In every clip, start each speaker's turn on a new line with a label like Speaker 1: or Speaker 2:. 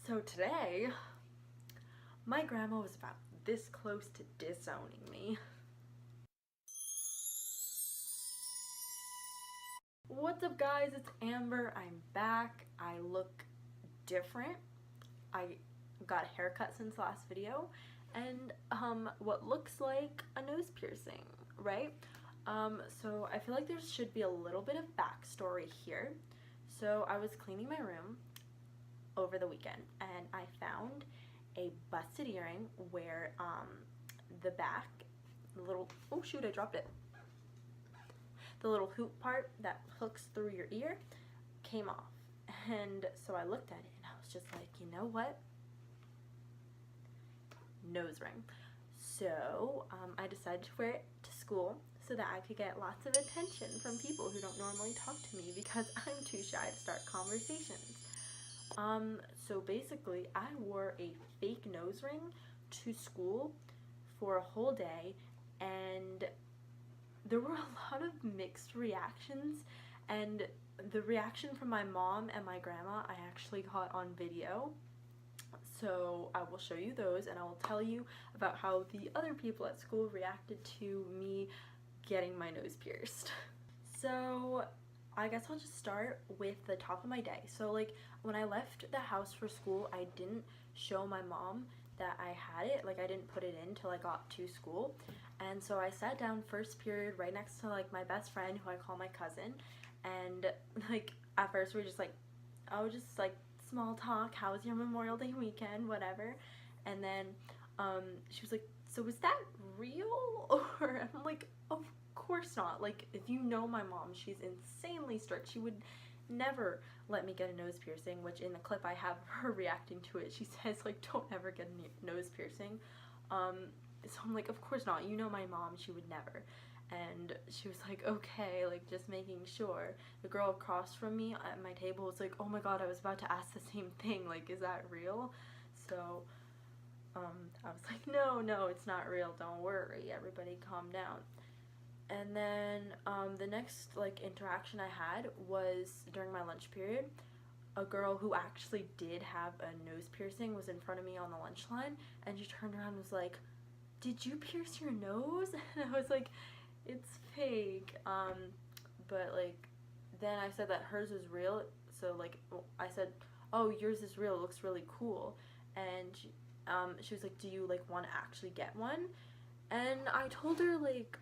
Speaker 1: So today, my grandma was about this close to disowning me. What's up guys, it's Amber. I'm back. I look different. I got a haircut since last video and what looks like a nose piercing, right? So I feel like there should be a little bit of backstory here. So I was cleaning my room over the weekend and I found a busted earring where the back, the little, oh shoot, I dropped it. The little hoop part that hooks through your ear came off. And so I looked at it and I was just like, you know what? Nose ring. So I decided to wear it to school so that I could get lots of attention from people who don't normally talk to me because I'm too shy to start conversations. So basically I wore a fake nose ring to school for a whole day and there were a lot of mixed reactions, and the reaction from my mom and my grandma I actually caught on video. So I will show you those and I will tell you about how the other people at school reacted to me getting my nose pierced. So I guess I'll just start with the top of my day. So like when I left the house for school, I didn't show my mom that I had it. Like I didn't put it in till I got to school. And so I sat down first period right next to like my best friend who I call my cousin. And like at first we were just like, oh, just like small talk, how was your Memorial Day weekend, whatever. And then she was like, so was that real? Or I'm like, of course not. Like if you know my mom, she's insanely strict. She would never let me get a nose piercing, which in the clip I have her reacting to it. She says like, don't ever get a nose piercing. So I'm like, of course not, you know my mom, she would never. And she was like, okay, like just making sure. The girl across from me at my table was like, oh my god, I was about to ask the same thing, like is that real? So I was like, no, it's not real, don't worry, everybody calm down. And then the next like interaction I had was during my lunch period. A girl who actually did have a nose piercing was in front of me on the lunch line, and she turned around and was like, did you pierce your nose? And I was like, it's fake. But like then I said that hers was real, so like I said, oh, yours is real, it looks really cool. And she was like, do you like want to actually get one? And I told her like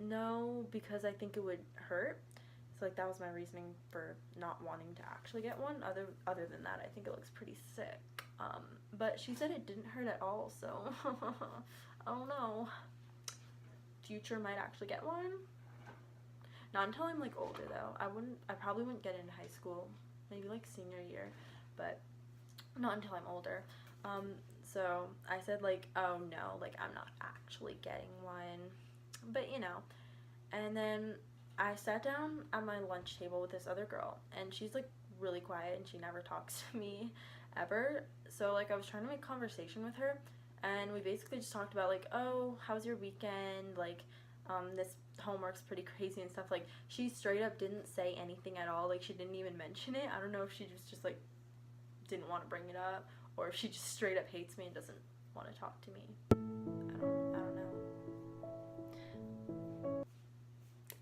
Speaker 1: no, because I think it would hurt. So like that was my reasoning for not wanting to actually get one. Other than that, I think it looks pretty sick. But she said it didn't hurt at all, so I don't know. Future might actually get one. Not until I'm like older though. I probably wouldn't get it in high school. Maybe like senior year, but not until I'm older. So I said like, oh no, like I'm not actually getting one. But you know. And then I sat down at my lunch table with this other girl, and she's like really quiet and she never talks to me ever. So like I was trying to make conversation with her, and we basically just talked about like, oh, how's your weekend, like this homework's pretty crazy and stuff. Like she straight up didn't say anything at all, like she didn't even mention it. I don't know if she just like didn't want to bring it up, or if she just straight up hates me and doesn't want to talk to me.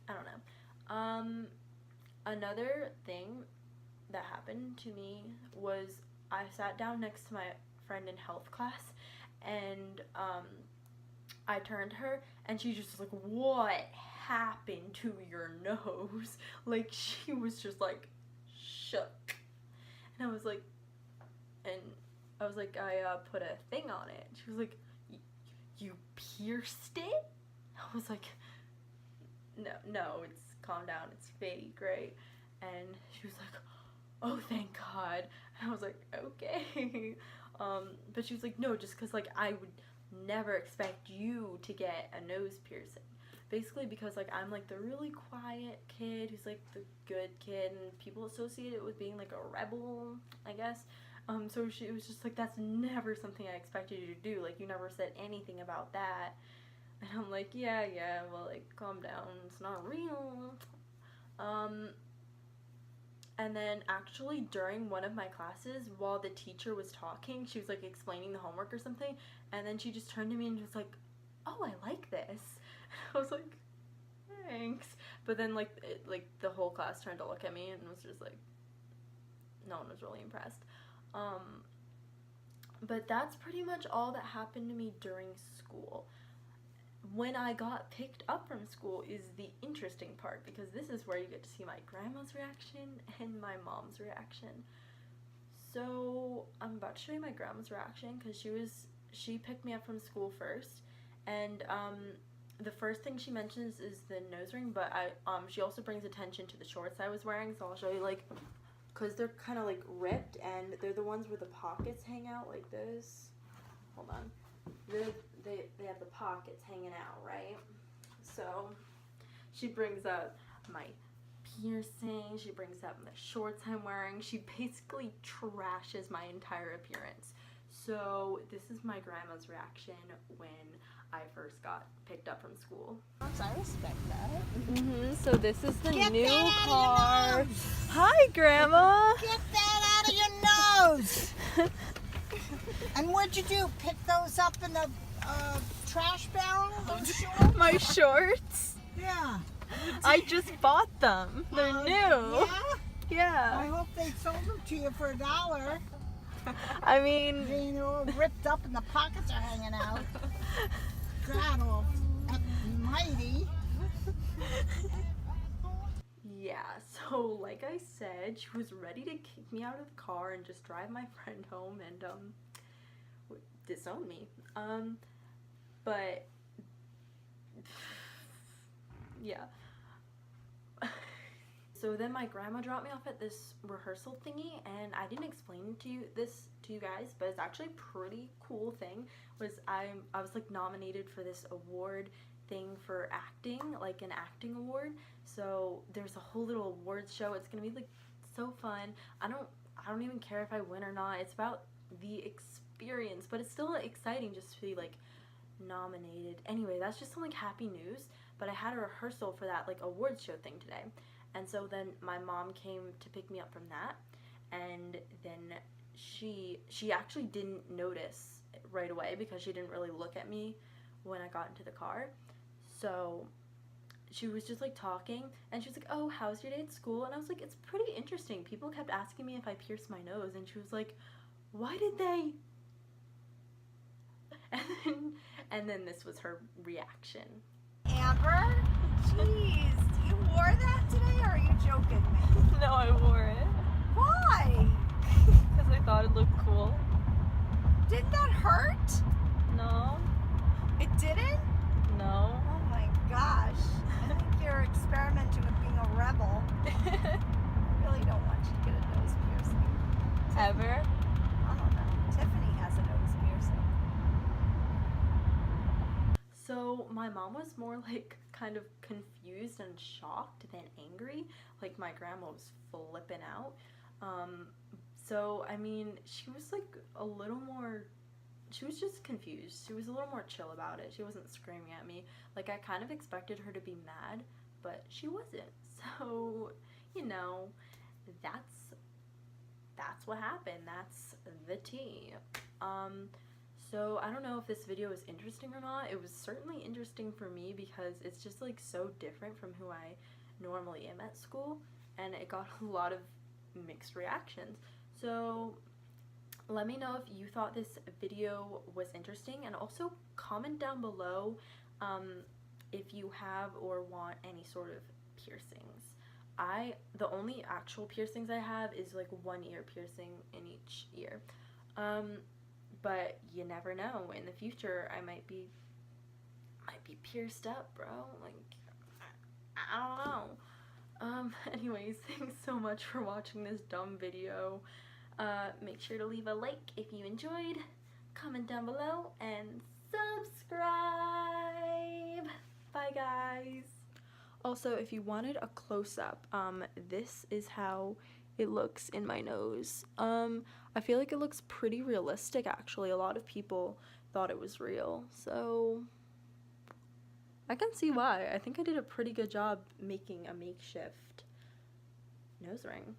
Speaker 1: I don't know. Another thing that happened to me was I sat down next to my friend in health class, and I turned to her and she just was like, what happened to your nose? Like she was just like shook. And I was like, I put a thing on it. She was like, you pierced it? I was like, no, it's, calm down, it's fake, right? And she was like, oh, thank God. And I was like, okay. But she was like, no, just because like I would never expect you to get a nose piercing. Basically because like I'm like the really quiet kid who's like the good kid, and people associate it with being like a rebel, I guess. So she was just like, that's never something I expected you to do. Like you never said anything about that. And I'm like, yeah, well, like, calm down, it's not real. And then actually during one of my classes, while the teacher was talking, she was like explaining the homework or something, and then she just turned to me and was like, "Oh, I like this." I was like, "Thanks." But then like the whole class turned to look at me and was just like, no one was really impressed. But that's pretty much all that happened to me during school. When I got picked up from school is the interesting part, because this is where you get to see my grandma's reaction and my mom's reaction. So I'm about to show you my grandma's reaction, because she picked me up from school first, and the first thing she mentions is the nose ring, but she also brings attention to the shorts I was wearing, so I'll show you, like, because they're kind of like ripped, and they're the ones where the pockets hang out like this. Hold on. They have the pockets hanging out, right? So she brings up my piercing, she brings up the shorts I'm wearing. She basically trashes my entire appearance. So this is my grandma's reaction when I first got picked up from school.
Speaker 2: I respect that.
Speaker 1: So this is the
Speaker 2: Get
Speaker 1: new
Speaker 2: that
Speaker 1: car.
Speaker 2: out of your nose.
Speaker 1: Hi, Grandma.
Speaker 2: Get that out of your nose. And what'd you do? Pick those up in the trash barrel? Those shorts?
Speaker 1: My shorts.
Speaker 2: Yeah.
Speaker 1: I just bought them. They're new.
Speaker 2: Yeah?
Speaker 1: Yeah.
Speaker 2: I hope they sold them to you for $1.
Speaker 1: I mean,
Speaker 2: They're all ripped up and the pockets are hanging out. God, all mighty.
Speaker 1: yeah, so like I said, she was ready to kick me out of the car and just drive my friend home and disown me. But yeah. So then my grandma dropped me off at this rehearsal thingy, and I didn't explain to you guys, but it's actually a pretty cool thing. I was like nominated for this award thing for acting, like an acting award. So there's a whole little awards show. It's gonna be like so fun. I don't even care if I win or not. It's about the experience, but it's still exciting just to be like nominated. Anyway, that's just some like happy news. But I had a rehearsal for that like awards show thing today. And so then my mom came to pick me up from that, and then she actually didn't notice right away because she didn't really look at me when I got into the car. So she was just like talking, and she was like, "Oh, how's your day at school?" And I was like, "It's pretty interesting. People kept asking me if I pierced my nose," and she was like, "Why did they?" And then this was her reaction.
Speaker 3: Amber? Jeez, you wore that today, or are you joking me?
Speaker 1: No, I wore it
Speaker 3: Why?
Speaker 1: because I thought it looked cool.
Speaker 3: Didn't that hurt?
Speaker 1: No,
Speaker 3: It didn't?
Speaker 1: no.
Speaker 3: Oh my gosh. I think you're experimenting with being a rebel. I really don't want you to get a nose piercing.
Speaker 1: Ever?
Speaker 3: I don't know. Tiffany has a nose piercing.
Speaker 1: So my mom was more like kind of confused and shocked than angry. Like my grandma was flipping out. So I mean, she was like a little more, she was just confused. She was a little more chill about it. She wasn't screaming at me. Like I kind of expected her to be mad, but she wasn't. So, you know, that's what happened. That's the tea. So I don't know if this video is interesting or not. It was certainly interesting for me because it's just like so different from who I normally am at school, and it got a lot of mixed reactions. So let me know if you thought this video was interesting, and also comment down below if you have or want any sort of piercings. The only actual piercings I have is like one ear piercing in each ear. But you never know. In the future, I might be pierced up, bro. Like, I don't know. Anyways, thanks so much for watching this dumb video. Make sure to leave a like if you enjoyed, comment down below, and subscribe. Bye, guys. Also, if you wanted a close-up, this is how it looks in my nose. I feel like it looks pretty realistic, actually. A lot of people thought it was real, so I can see why. I think I did a pretty good job making a makeshift nose ring.